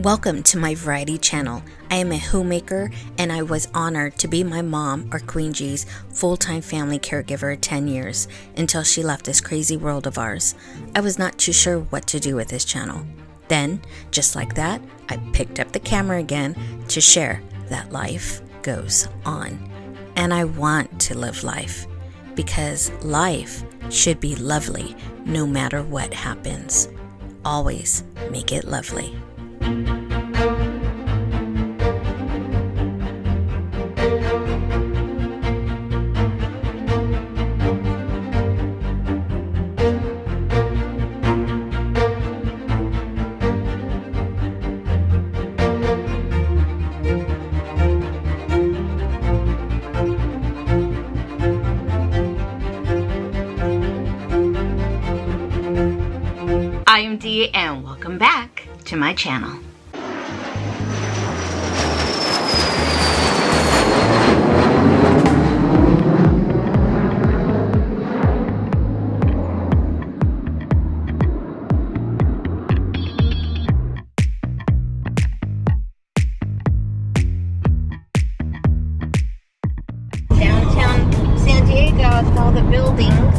Welcome to my variety channel. I am a homemaker and I was honored to be my mom, or Queen G's, full-time family caregiver 10 years until she left this crazy world of ours. I was not too sure what to do with this channel. Then, just like that, I picked up the camera again to share that life goes on. And I want to live life because life should be lovely no matter what happens. Always make it lovely. I am Dee and welcome back to my channel. Downtown San Diego with all the buildings.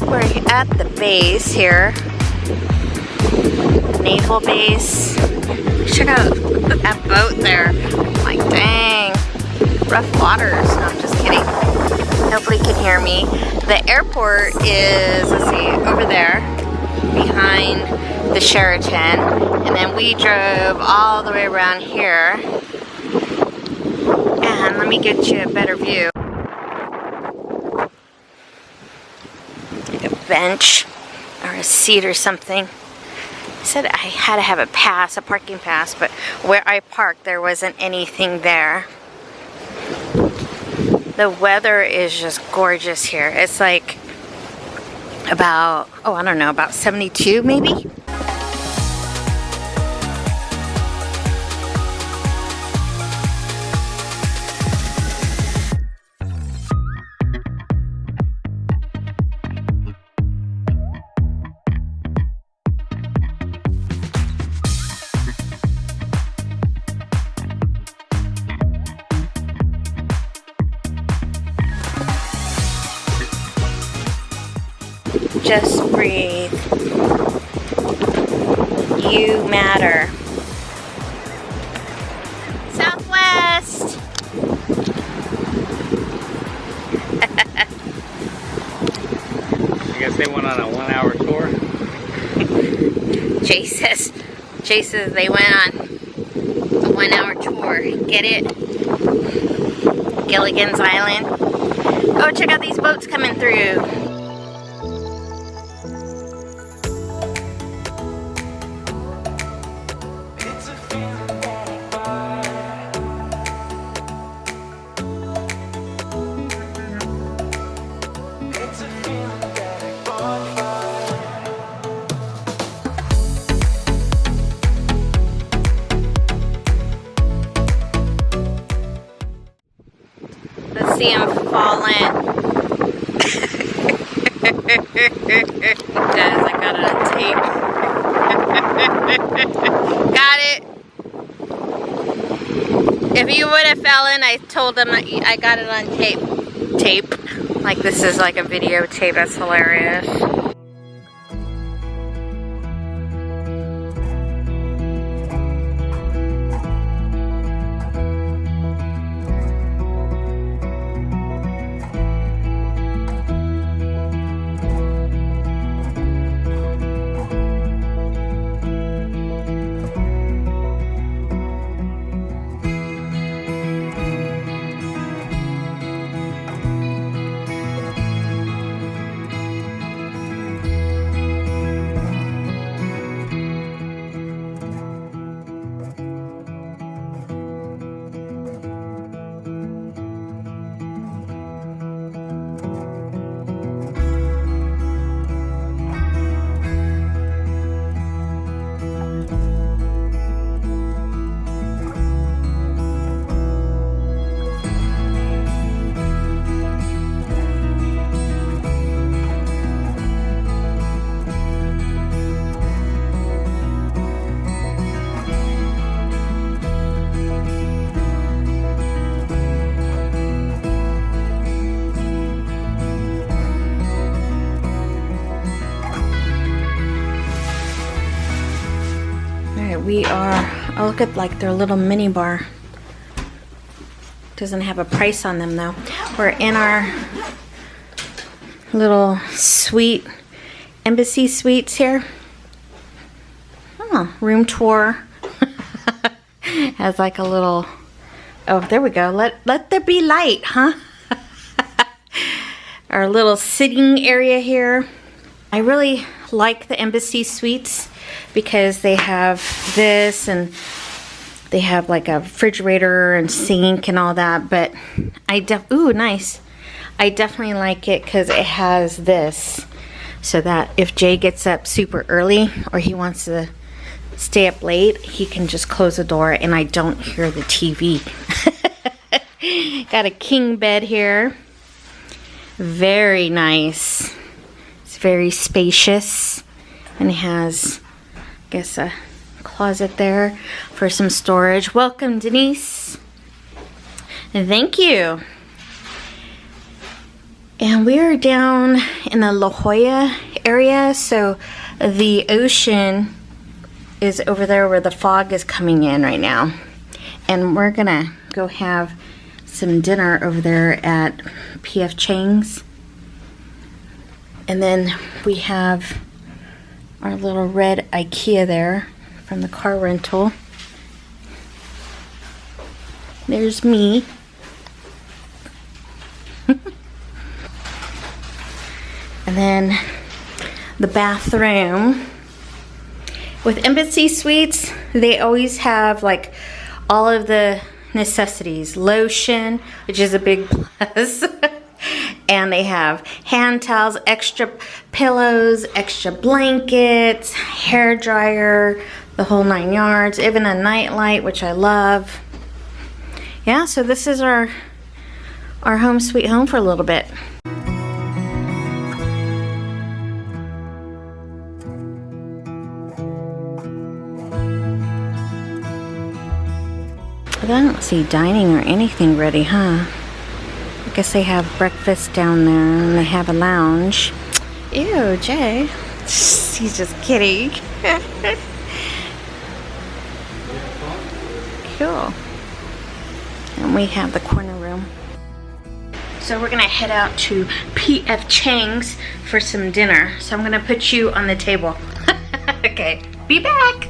We're at the base here, naval base. Check out that boat there. Like, dang, rough waters. No, I'm just kidding. Nobody can hear me. The airport is, let's see, over there behind the Sheraton, and then we drove all the way around here. And let me get you a better view. Bench or a seat or something. I said I had to have a pass, a parking pass, but where I parked there wasn't anything there. The weather is just gorgeous here. It's like about, oh, I don't know, about 72 maybe? Just breathe. You matter. Southwest. I guess they went on a 1-hour tour. Jay says they went on a 1-hour tour. Get it? Gilligan's Island. Oh, check out these boats coming through. See him falling. Guys, I got it on tape. Got it. If you would have fallen, I told them I got it on tape. Tape. Like this is like a videotape. That's hilarious. We are, oh look at like their little mini bar. Doesn't have a price on them though. We're in our little suite, embassy suites here. Oh, room tour. Has like a little, oh there we go. Let there be light, huh? Our little sitting area here. I really like the embassy suites because they have this and they have like a refrigerator and sink and all that, but ooh, nice. I definitely like it because it has this so that if Jay gets up super early or he wants to stay up late, he can just close the door and I don't hear the TV. Got a king bed here. Very nice. It's very spacious and it has, I guess, a closet there for some storage. Welcome, Denise. Thank you. And we are down in the La Jolla area, so the ocean is over there where the fog is coming in right now. And we're gonna go have some dinner over there at P.F. Chang's. And then we have our little red IKEA there from the car rental. There's me. And then the bathroom. With Embassy Suites, they always have like all of the necessities. Lotion, which is a big plus. And they have hand towels, extra pillows, extra blankets, hair dryer, the whole 9 yards, even a night light, which I love. Yeah, so this is our home sweet home for a little bit. But I don't see dining or anything ready, huh? I guess they have breakfast down there and they have a lounge. Ew, Jay. He's just kidding. Cool. And we have the corner room. So we're gonna head out to P.F. Chang's for some dinner. So I'm gonna put you on the table. Okay, be back.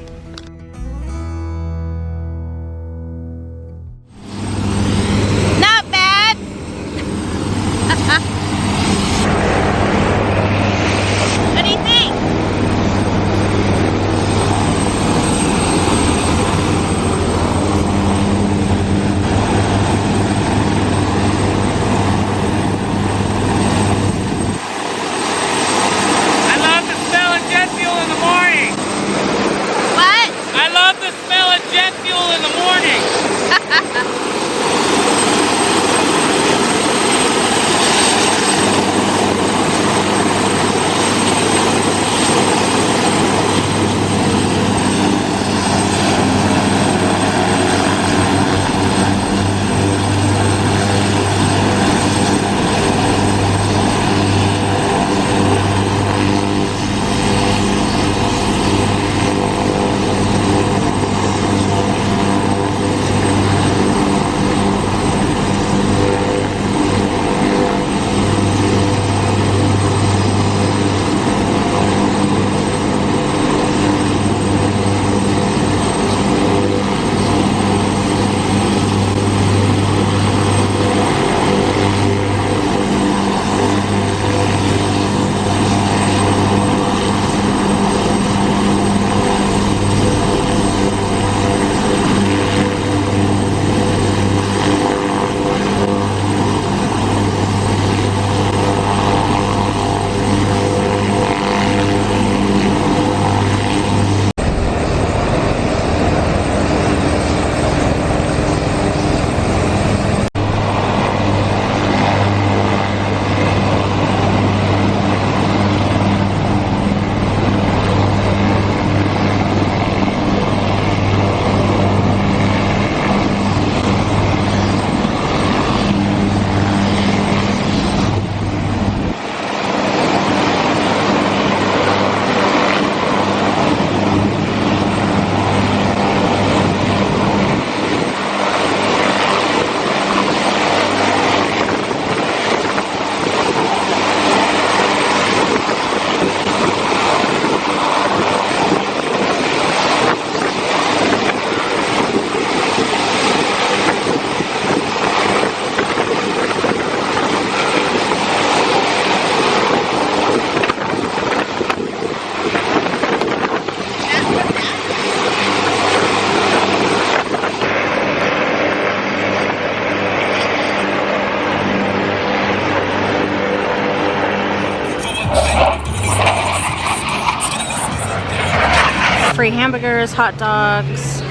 free hamburgers, hot dogs,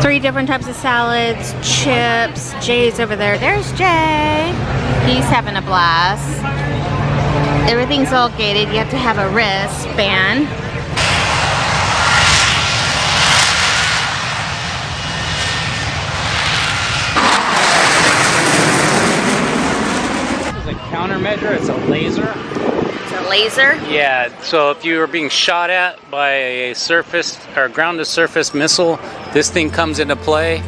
3 different types of salads, chips. Jay's over there. There's Jay. He's having a blast. Everything's all gated. You have to have a wristband. This is a countermeasure. It's a laser. It's a laser? Yeah, so if you are being shot at by a surface or ground to surface missile, this thing comes into play